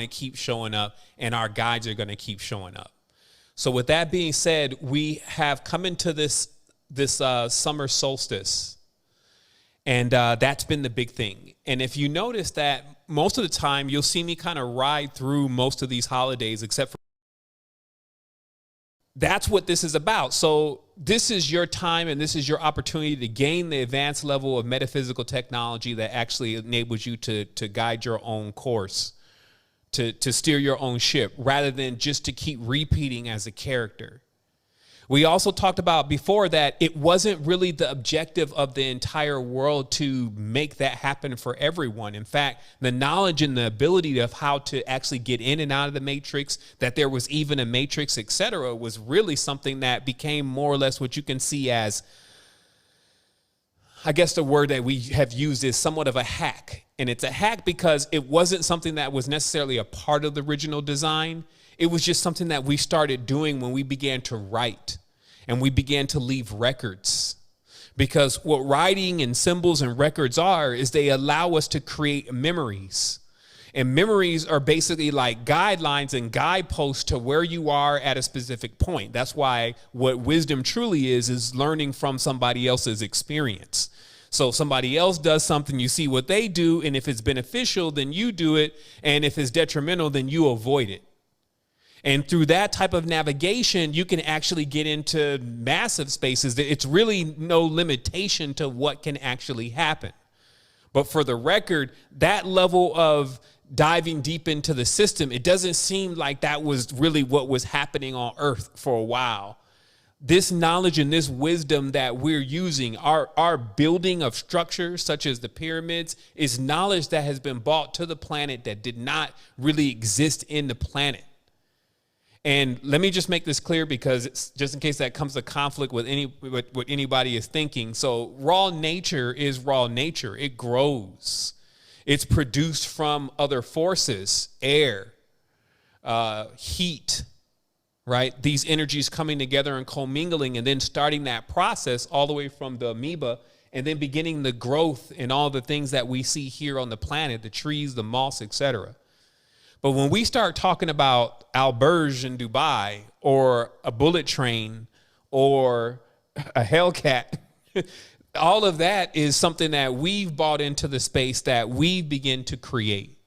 to keep showing up, and our guides are going to keep showing up. So with that being said, we have come into this summer solstice, and that's been the big thing. And if you notice that most of the time, you'll see me kind of ride through most of these holidays, except for that's what this is about. So this is your time, and this is your opportunity to gain the advanced level of metaphysical technology that actually enables you to guide your own course, to steer your own ship, rather than just to keep repeating as a character. We also talked about before that it wasn't really the objective of the entire world to make that happen for everyone. In fact, the knowledge and the ability of how to actually get in and out of the matrix, that there was even a matrix, etc., was really something that became more or less what you can see as, I guess the word that we have used is somewhat of a hack. And it's a hack because it wasn't something that was necessarily a part of the original design. It was just something that we started doing when we began to write and we began to leave records. Because what writing and symbols and records are is they allow us to create memories. And memories are basically like guidelines and guideposts to where you are at a specific point. That's why what wisdom truly is learning from somebody else's experience. So somebody else does something, you see what they do, and if it's beneficial, then you do it, and if it's detrimental, then you avoid it. And through that type of navigation, you can actually get into massive spaces. It's really no limitation to what can actually happen. But for the record, that level of diving deep into the system, it doesn't seem like that was really what was happening on Earth for a while. This knowledge and this wisdom that we're using, our building of structures such as the pyramids, is knowledge that has been brought to the planet that did not really exist in the planet. And let me just make this clear, because it's just in case that comes to conflict with what anybody is thinking. So raw nature is raw nature. It grows. It's produced from other forces, air, heat, right? These energies coming together and commingling, and then starting that process all the way from the amoeba, and then beginning the growth and all the things that we see here on the planet, the trees, the moss, etc. But when we start talking about Alberge in Dubai, or a bullet train, or a Hellcat, all of that is something that we've bought into the space that we begin to create.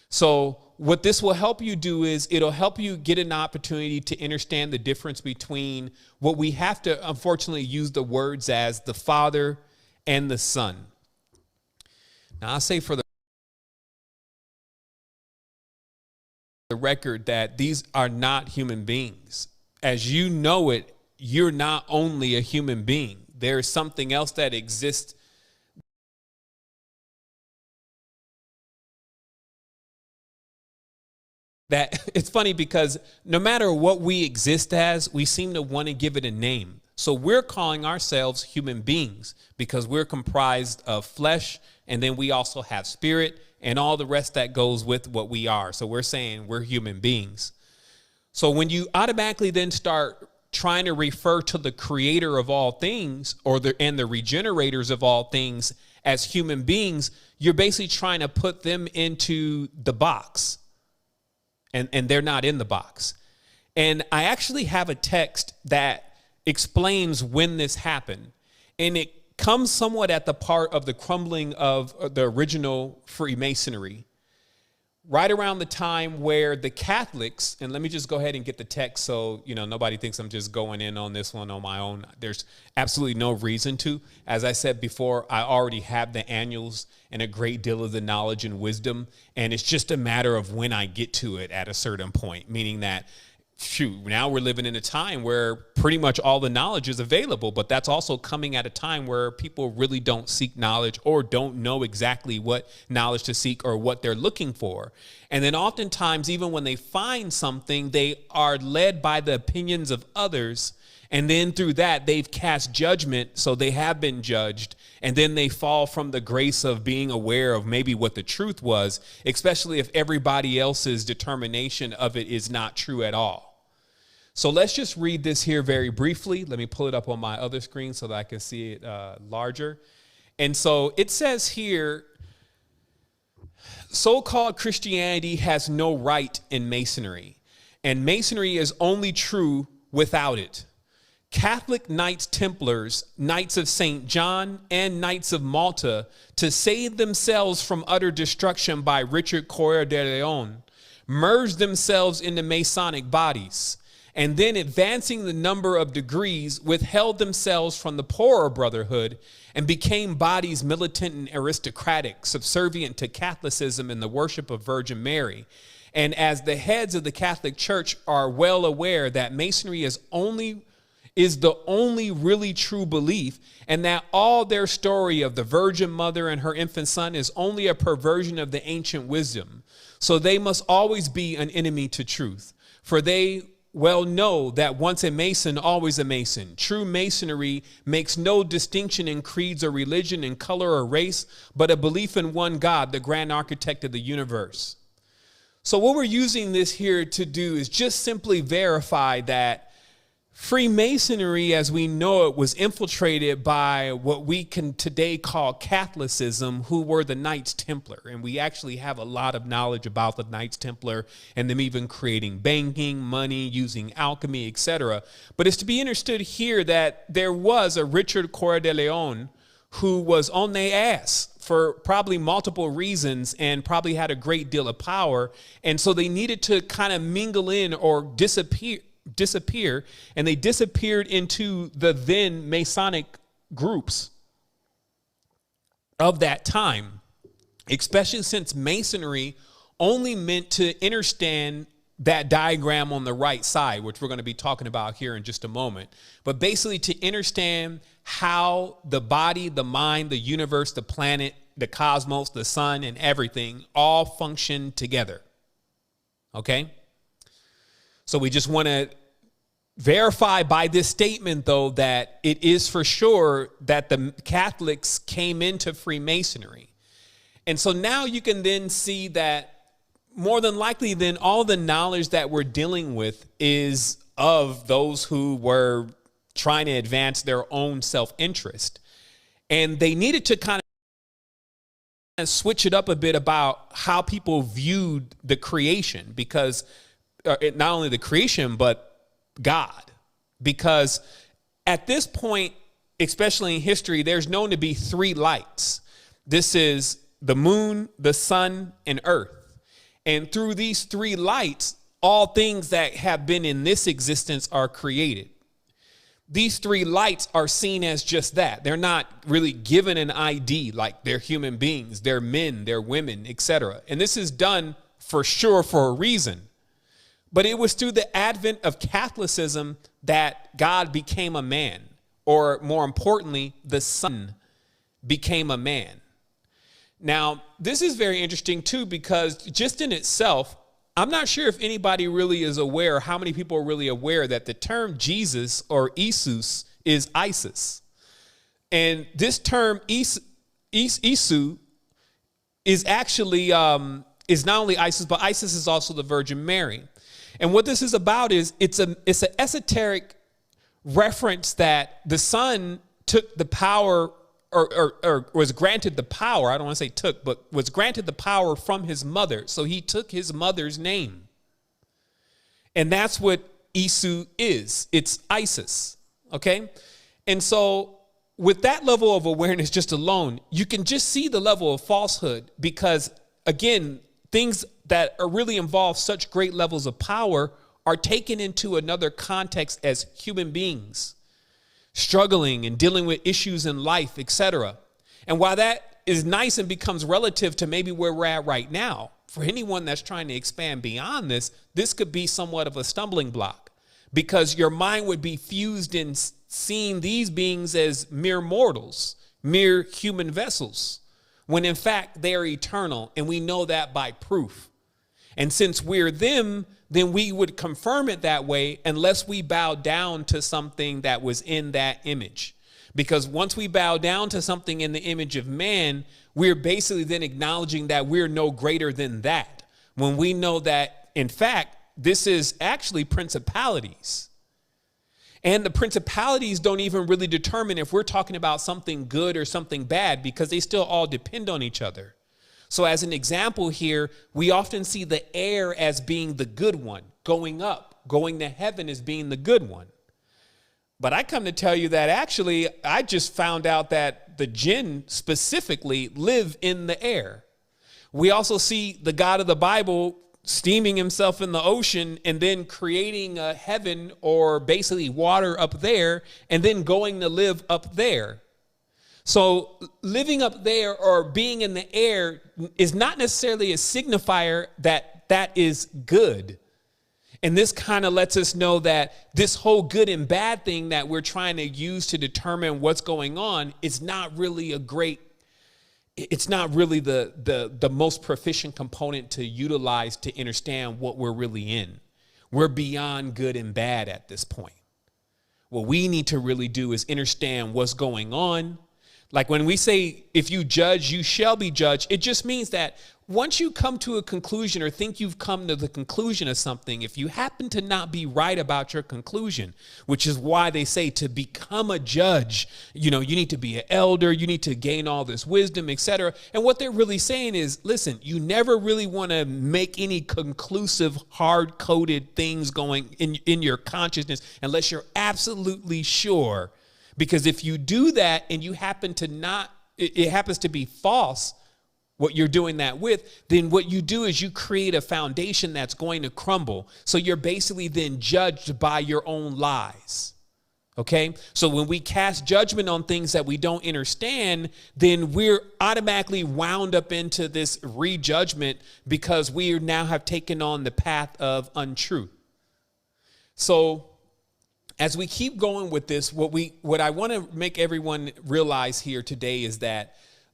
So what this will help you do is it'll help you get an opportunity to understand the difference between what we have to unfortunately use the words as the Father and the Son. Now, I'll say for the record that these are not human beings. As you know it, you're not only a human being. There's something else that exists that it's funny, because no matter what we exist as, we seem to want to give it a name. So we're calling ourselves human beings because we're comprised of flesh, and then we also have spirit and all the rest that goes with what we are. So we're saying we're human beings. So when you automatically then start trying to refer to the creator of all things, or the regenerators of all things as human beings, you're basically trying to put them into the box. And they're not in the box. And I actually have a text that explains when this happened. And it comes somewhat at the part of the crumbling of the original Freemasonry, right around the time where the Catholics, and let me just go ahead and get the text so nobody thinks I'm just going in on this one on my own. There's absolutely no reason to. As I said before, I already have the annuals and a great deal of the knowledge and wisdom, and it's just a matter of when I get to it at a certain point, meaning that now we're living in a time where pretty much all the knowledge is available, but that's also coming at a time where people really don't seek knowledge or don't know exactly what knowledge to seek or what they're looking for. And then oftentimes, even when they find something, they are led by the opinions of others. And then through that, they've cast judgment. So they have been judged. And then they fall from the grace of being aware of maybe what the truth was, especially if everybody else's determination of it is not true at all. So let's just read this here very briefly. Let me pull it up on my other screen so that I can see it larger. And so it says here, So-called Christianity has no right in Masonry, and Masonry is only true without it. Catholic Knights Templars, Knights of St. John, and Knights of Malta, to save themselves from utter destruction by Richard Coeur de Lion, merged themselves into Masonic bodies, and then advancing the number of degrees, withheld themselves from the poorer brotherhood and became bodies militant and aristocratic, subservient to Catholicism and the worship of Virgin Mary. And as the heads of the Catholic Church are well aware that Masonry is the only really true belief, and that all their story of the Virgin Mother and her infant son is only a perversion of the ancient wisdom. So they must always be an enemy to truth, for they well know that once a Mason, always a Mason. True Masonry makes no distinction in creeds or religion, in color or race, but a belief in one God, the grand architect of the universe. So what we're using this here to do is just simply verify that Freemasonry, as we know it, was infiltrated by what we can today call Catholicism, who were the Knights Templar. And we actually have a lot of knowledge about the Knights Templar and them even creating banking, money, using alchemy, etc. But it's to be understood here that there was a Richard Coeur de Lion who was on their ass for probably multiple reasons and probably had a great deal of power. And so they needed to kind of mingle in or disappear, and they disappeared into the then Masonic groups of that time, especially since Masonry only meant to understand that diagram on the right side, which we're going to be talking about here in just a moment, but basically to understand how the body, the mind, the universe, the planet, the cosmos, the sun, and everything all function together. Okay? So we just want to verify by this statement, though, that it is for sure that the Catholics came into Freemasonry. And so now you can then see that more than likely then all the knowledge that we're dealing with is of those who were trying to advance their own self-interest. And they needed to kind of switch it up a bit about how people viewed the creation, because not only the creation, but God. Because at this point, especially in history, there's known to be three lights. This is the moon, the sun, and earth. And through these three lights, all things that have been in this existence are created. These three lights are seen as just that. They're not really given an ID, like they're human beings, they're men, they're women, etc. And this is done for sure for a reason. But it was through the advent of Catholicism that God became a man, or more importantly, the Son became a man. Now, this is very interesting too, because just in itself, I'm not sure if anybody really is aware, how many people are really aware that the term Jesus or Isus is Isis. And this term Isu is actually, is not only Isis, but Isis is also the Virgin Mary. And what this is about is it's an esoteric reference that the Son took the power or was granted the power. I don't want to say took, but was granted the power from his mother. So he took his mother's name. And that's what Isu is. It's Isis. Okay. And so with that level of awareness just alone, you can just see the level of falsehood, because again, things that are really involve such great levels of power are taken into another context as human beings struggling and dealing with issues in life, etc. And while that is nice and becomes relative to maybe where we're at right now, for anyone that's trying to expand beyond this, this could be somewhat of a stumbling block, because your mind would be fused in seeing these beings as mere mortals, mere human vessels, when in fact they are eternal, and we know that by proof. And since we're them, then we would confirm it that way unless we bow down to something that was in that image. Because once we bow down to something in the image of man, we're basically then acknowledging that we're no greater than that, when we know that, in fact, this is actually principalities. And the principalities don't even really determine if we're talking about something good or something bad, because they still all depend on each other. So as an example here, we often see the air as being the good one, going up, going to heaven as being the good one. But I come to tell you that actually, I just found out that the jinn specifically live in the air. We also see the God of the Bible steaming himself in the ocean and then creating a heaven or basically water up there and then going to live up there. So living up there or being in the air is not necessarily a signifier that that is good. And this kind of lets us know that this whole good and bad thing that we're trying to use to determine what's going on is not really it's not really the most proficient component to utilize to understand what we're really in. We're beyond good and bad at this point. What we need to really do is understand what's going on. Like when we say, if you judge, you shall be judged, it just means that once you come to a conclusion or think you've come to the conclusion of something, if you happen to not be right about your conclusion, which is why they say to become a judge, you need to be an elder, you need to gain all this wisdom, etc. And what they're really saying is, listen, you never really want to make any conclusive, hard-coded things going in your consciousness unless you're absolutely sure. Because if you do that and you happen to it happens to be false, what you're doing that with, then what you do is you create a foundation that's going to crumble. So you're basically then judged by your own lies. Okay? So when we cast judgment on things that we don't understand, then we're automatically wound up into this rejudgment because we now have taken on the path of untruth. So as we keep going with this, what I want to make everyone realize here today is that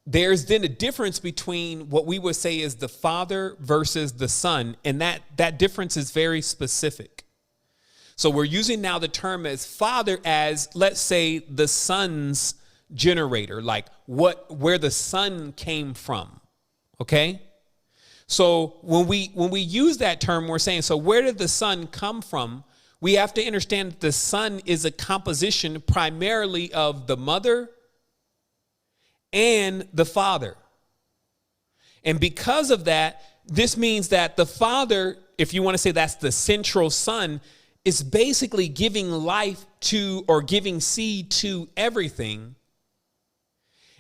there's then a difference between what we would say is the Father versus the Son, and that difference is very specific. So we're using now the term as Father as, let's say, the Son's generator, like where the Son came from. Okay? So when we use that term, we're saying, so where did the Son come from? We have to understand that the Son is a composition primarily of the mother and the Father. And because of that, this means that the Father, if you want to say that's the central Son, is basically giving life to or giving seed to everything.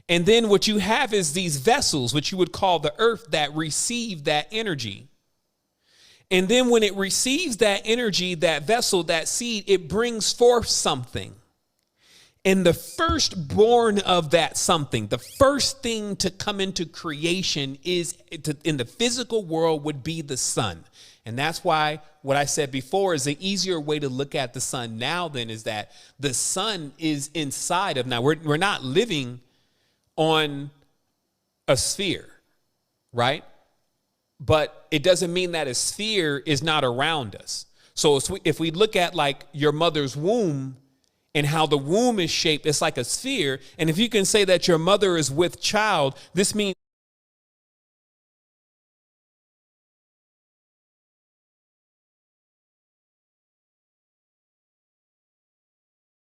And then what you have is these vessels, which you would call the earth, that receive that energy. And then when it receives that energy, that vessel, that seed, it brings forth something. And the firstborn of that something, the first thing to come into creation in the physical world would be the Son. And that's why what I said before is the easier way to look at the Son now then is that the Son is inside of, now we're not living on a sphere, right? But it doesn't mean that a sphere is not around us. So if we look at like your mother's womb and how the womb is shaped, it's like a sphere. And if you can say that your mother is with child, this means